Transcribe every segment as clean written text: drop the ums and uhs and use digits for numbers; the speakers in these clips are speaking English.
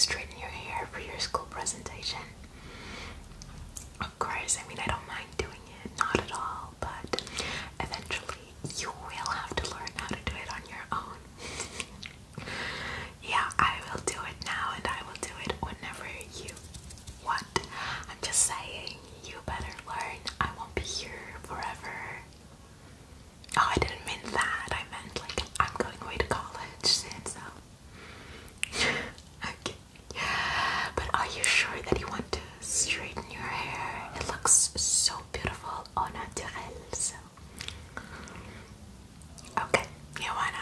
straighten your hair for your school presentation? Of course, I mean, I don't mind doing it, not at all, but eventually you will have to learn how to do it on your own. Yeah, I will do it now and I will do it whenever you want. I'm just saying, you better learn. I won't be here forever. Oh, I didn't mean that. I meant like I'm going away to college soon, so. Okay. But are you sure that you want to straighten your hair? It looks so beautiful au naturel, so. Okay, you want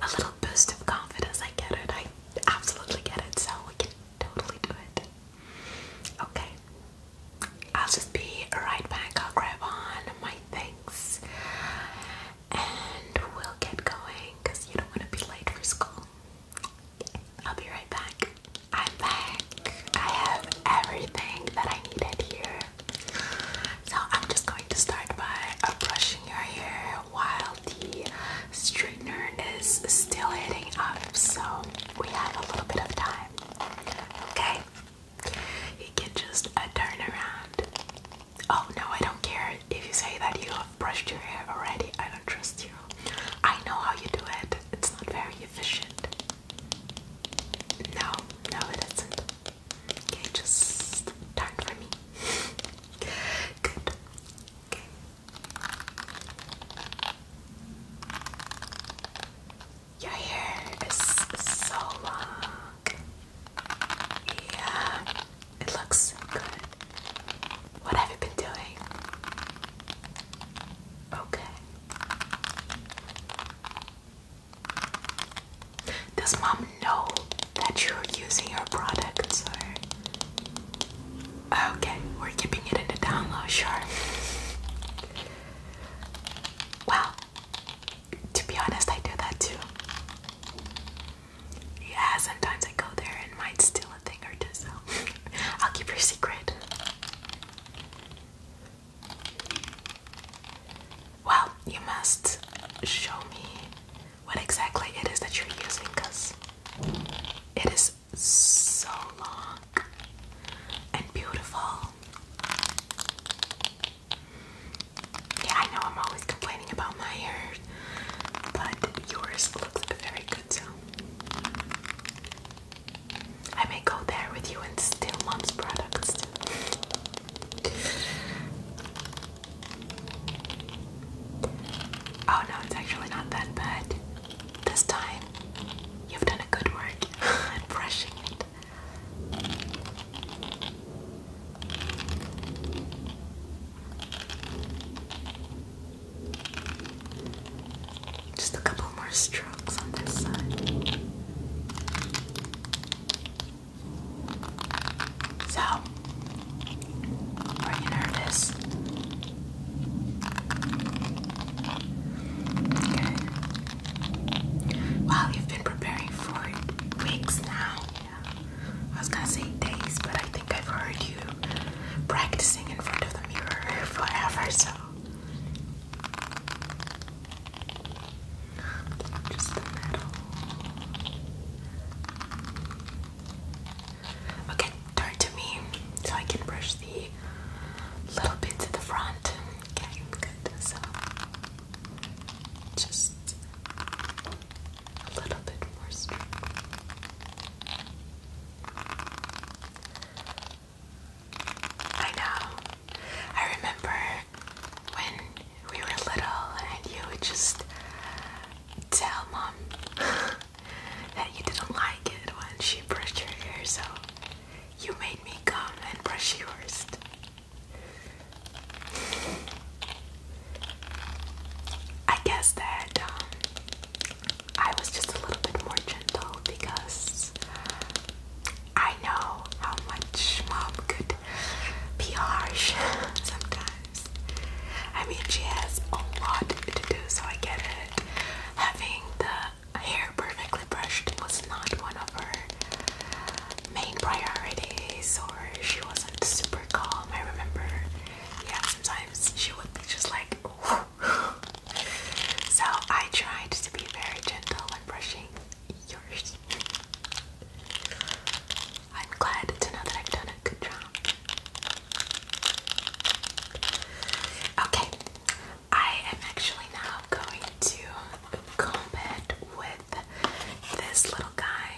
a little boost of confidence? I get it. I absolutely get it, so we can totally do it. Okay. I'll just be right back. I'll grab on my things and we'll get going because you don't want to be late for school. I'll be right back. I'm back. I have everything that I needed here. So I'm just going to start by brushing your hair while the straightener is still heating up, so we have a little bit of time. Okay? You can just turn around. Oh no, I don't care if you say that you have brushed your hair already. I don't trust you. I know how you do it. It's not very efficient. No, no it isn't. Okay, just turn for me. Good. Okay. Your hair is so long. Yeah, it looks good. What have you been doing? Okay. Does mom know that you're using your products or? Okay, we're keeping it in the down low, sure. Well, to be honest, I do that too. Yeah, sometimes I go there and might steal a thing or two, so I'll keep your secret. Well, you must show me what exactly it is that you're using, because it is so long and beautiful. Yeah, I know I'm always complaining about my hair, but yours looks very good, so I may go there with you and steal mom's products too. Oh no, it's actually not that bad. This time, you've done a good work at brushing it. Just a couple more strokes on this side. So, are you nervous? Okay. Well, you've been preparing for weeks now. Yeah. I was gonna say days, but I think I've heard you practicing in front of the mirror forever, so. Just the middle. Okay, turn to me so I can brush the little bits at the front. Okay, good. So just a little this little guy.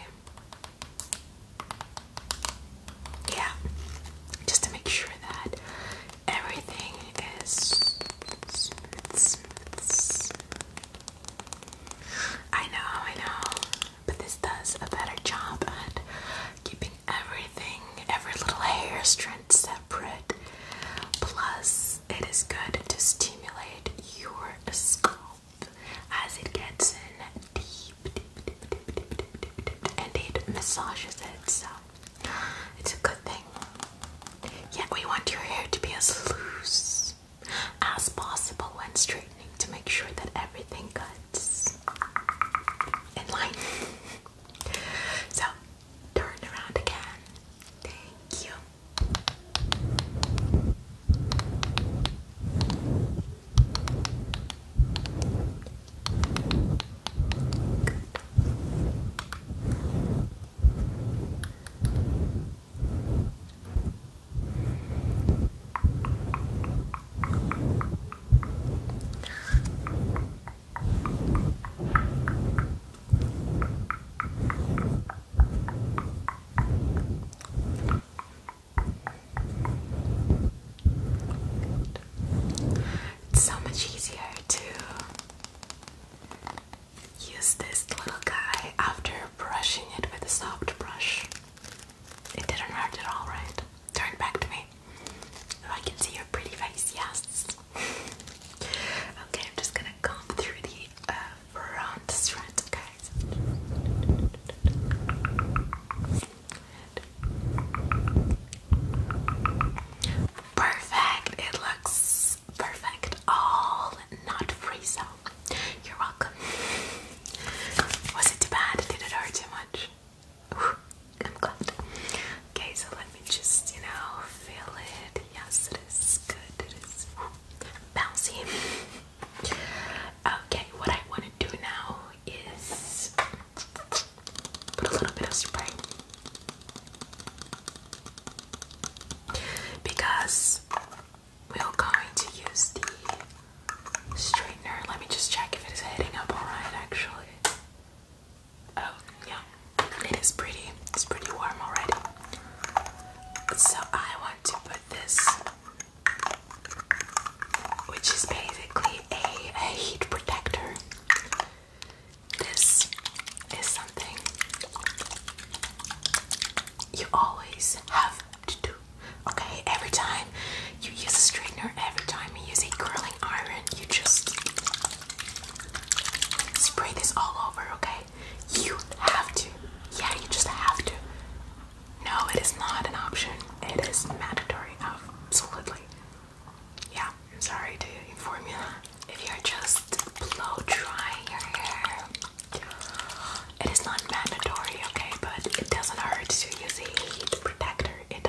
Yeah, just to make sure that everything is smooth. I know, but this does a better job at keeping everything, every little hair strand separate. Plus, it is good to stimulate your scalp as it gets in deep, and it massages it, so it's a good thing. Yet we want your hair to be as loose as possible when straightening to make sure that everything cuts in line. So, turn around again. Thank you. It's so much easier to use this little guy after brushing it with a soft brush. It didn't hurt at all, right? Turn back to me. Oh, I can see your pretty face, yes. Okay, I'm just gonna comb through the front strands, okay? Perfect. It looks perfect. All not free, so you're welcome. Was it too bad? Did it hurt too much? Whew, I'm glad. Okay, so let me just, feel it. Yes, it is good. It is bouncy. Okay, what I want to do now is put a little bit of spray. Because we're going to use the straightener. Let me just check if it is heading up alright, actually. Oh, yeah. It is pretty. It's pretty warm already. So I want to put this, which is basically a heat protector. This is something you always have to do. Okay, every time you use a straightener, every time you use a curling iron, you just spray this all over, okay? You have to. Yeah, you just have to. No, it is not an option. It is mandatory. Absolutely. Yeah, I'm sorry to inform you that. If you're just blow drying your hair, it is not mandatory, okay? But it doesn't hurt to use a heat protector. It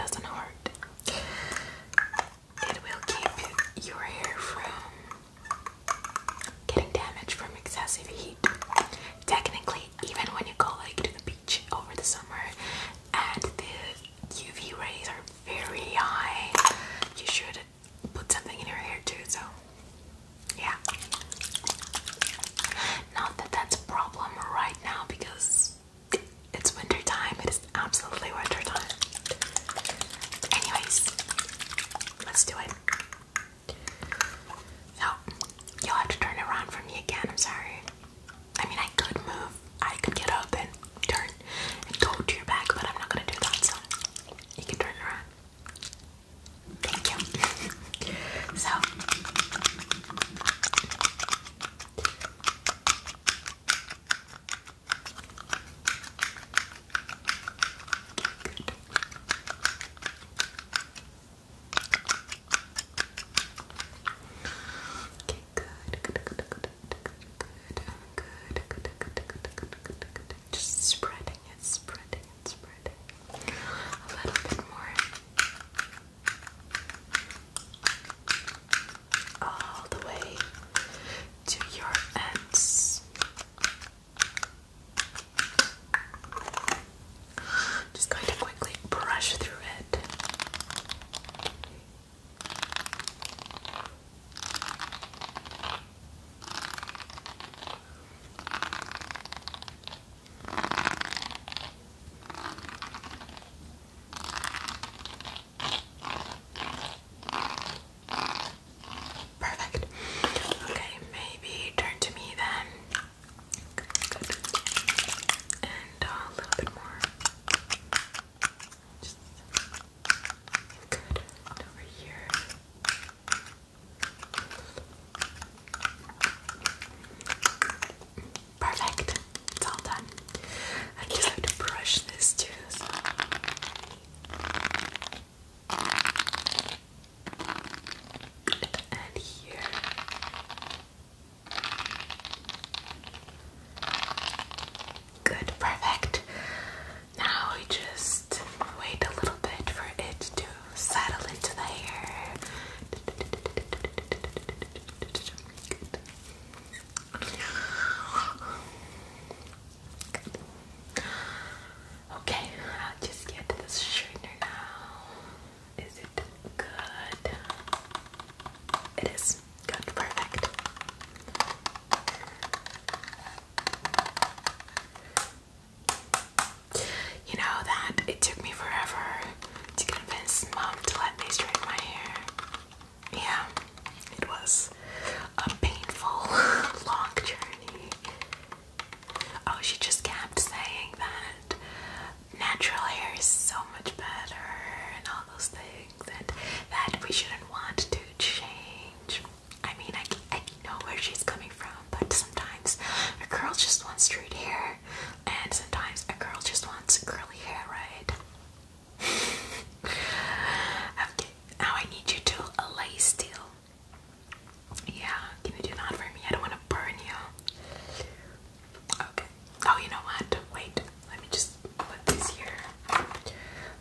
Oh, you know what? Wait, let me just put this here.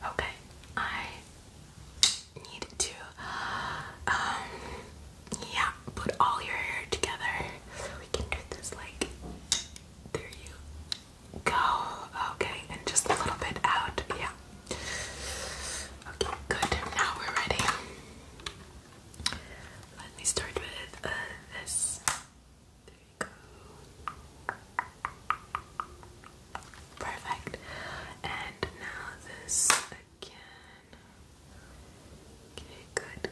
Okay, I need to, yeah, put all your hair together so we can do this. Like, there you go. Okay, and just a little bit out. Yeah. Okay, good. Now we're ready. Let me start with this. There you go. Perfect. And now this again. Okay, good.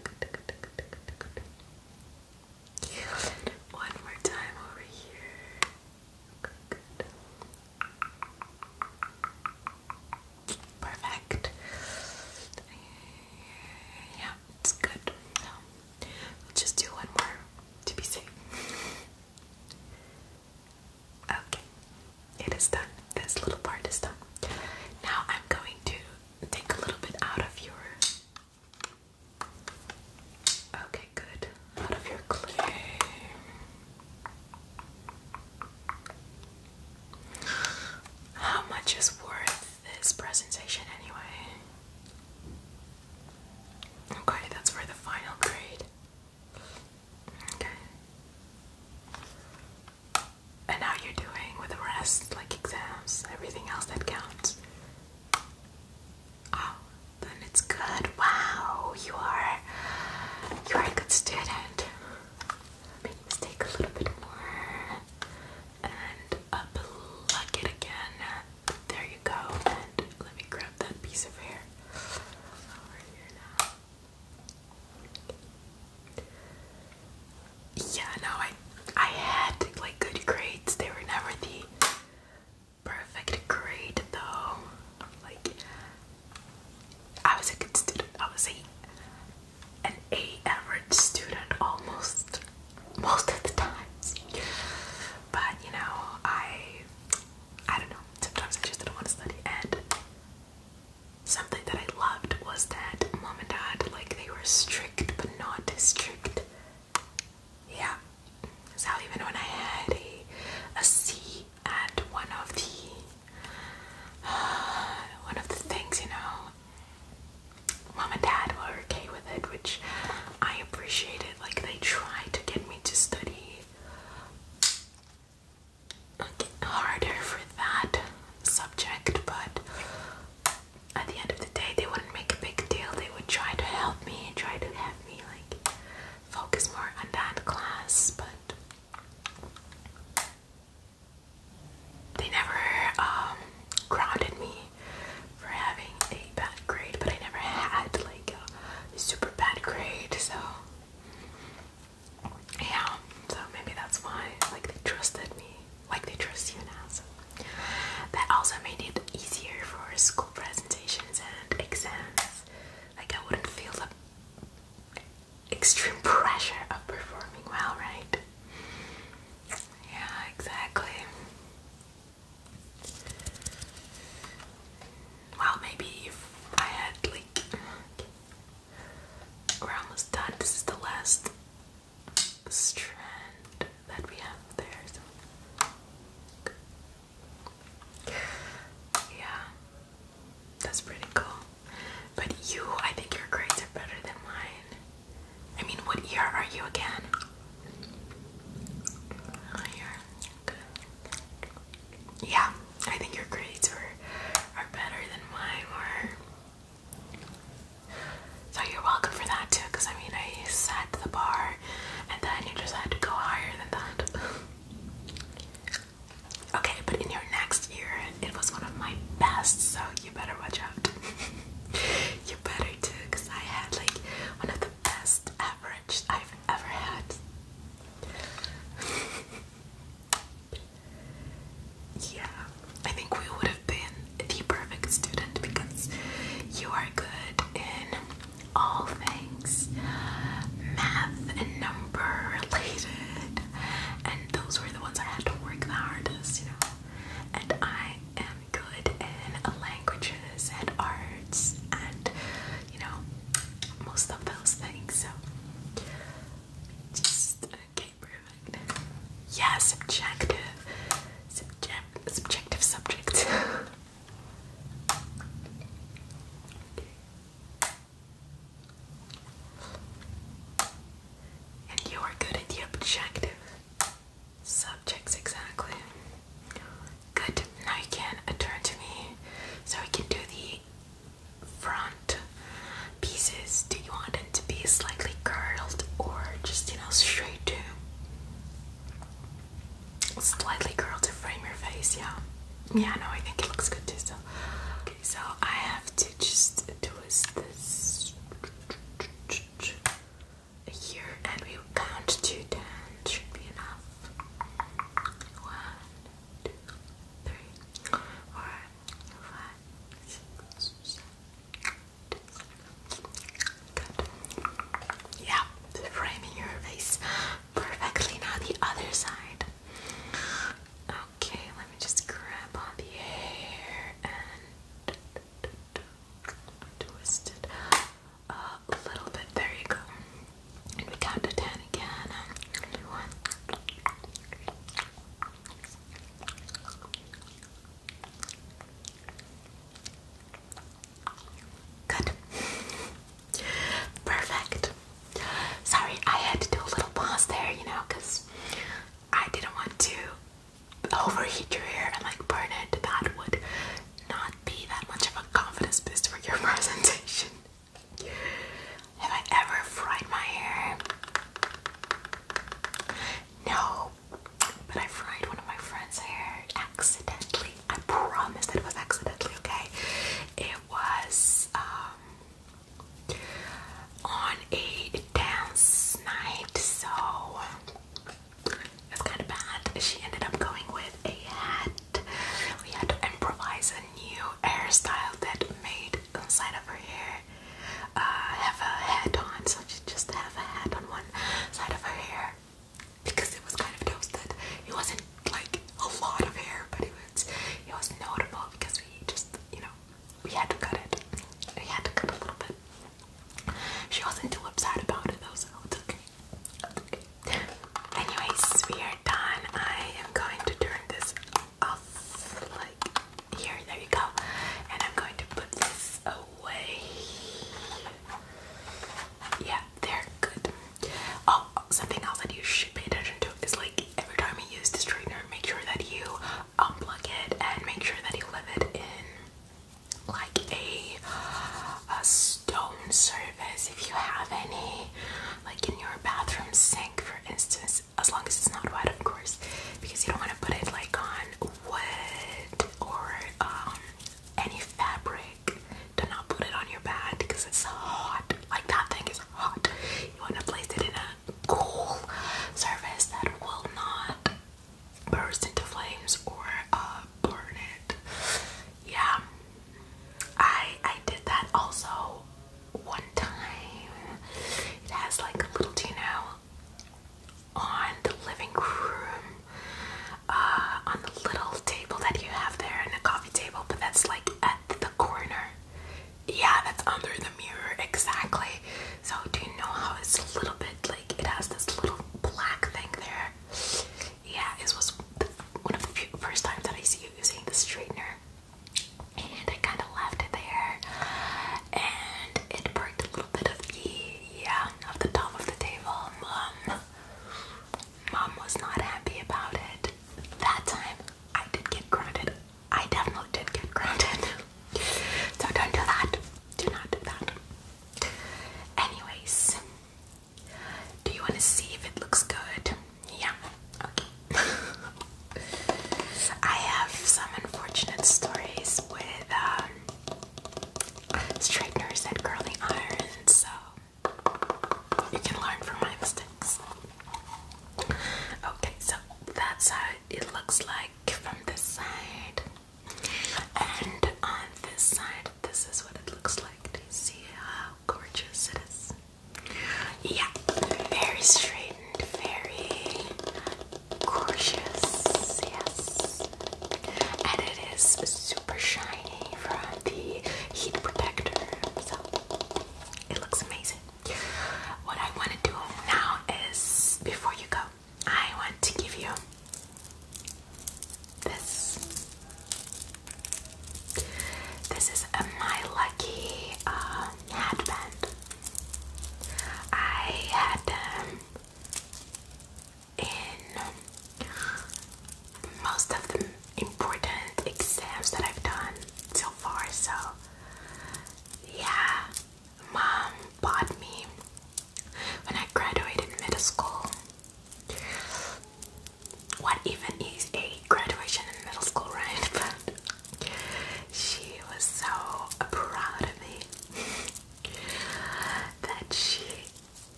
One more time over here. Good. Perfect. Yeah, it's good. So we'll just do one more to be safe. Okay, it is done. This little part is done. Now I'm going to take a little bit out of your. Okay, good. Out of your clay. How much is worth this presentation anyway? Okay, that's for the final grade. Okay. And how you're doing with the rest, like exams, everything else that counts? Oh, then it's good. Wow, you are a good student. Make me take a little bit more and plug it again. There you go. And let me grab that piece of Yeah, no, I think it looks good too. So, okay, so I have to just twist this here, and we will count to 10. Should be enough. 1, 2, 3, 4, 5, 6, 7. Good. Yeah, framing your face perfectly. Now the other side. Okay, let me just grab on the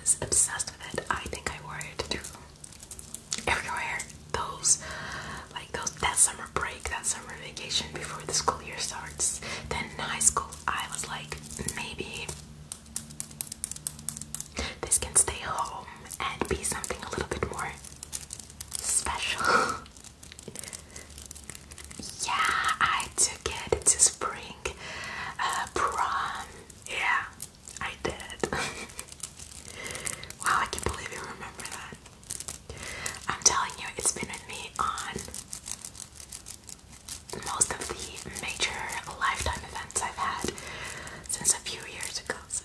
was obsessed with it. I think I wore it to everywhere. That summer break, that summer vacation before the school year starts. Then in high school, I was like, maybe this can stay home and be something a little bit more special. Yeah, I took it to spring prom. Yeah, I did. Wow, I can't believe you remember that. I'm telling you, it's been with me on most of the major lifetime events I've had since a few years ago. So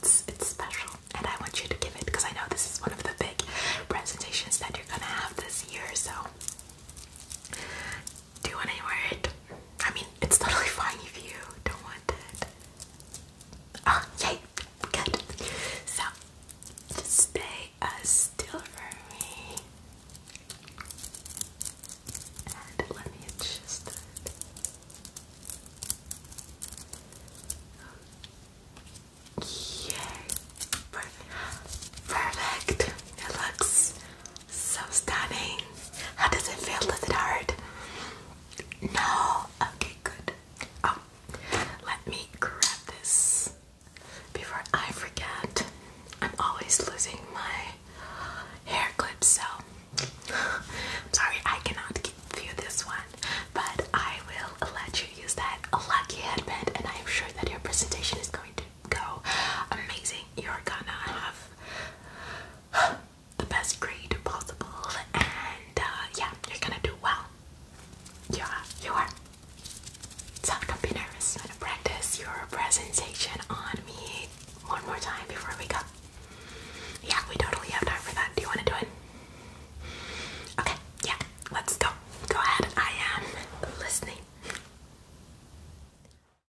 it's special, and I want you to give it because I know this is one of the big presentations that you're gonna have this year. So, do you want to wear it? I mean, it's totally fine if you don't want it. Oh, yay! Good. So, just stay still for me. And let me adjust it. Yay. Perfect. It looks so stunning. How does it feel? Does it hurt? No. Okay, good. Oh, let me grab this before I forget. I'm always losing my hair clips, so I'm sorry I cannot give you this one, but I will let you use that lucky headband, and I am sure that your presentation is going to go amazing. You're gonna have the best grade possible, and yeah, you're gonna do well. Yeah, you are. So don't be nervous. I'm gonna practice your presentation on me one more time before we go. Yeah, we totally have time for that. Do you want to do it? Okay, yeah, let's go.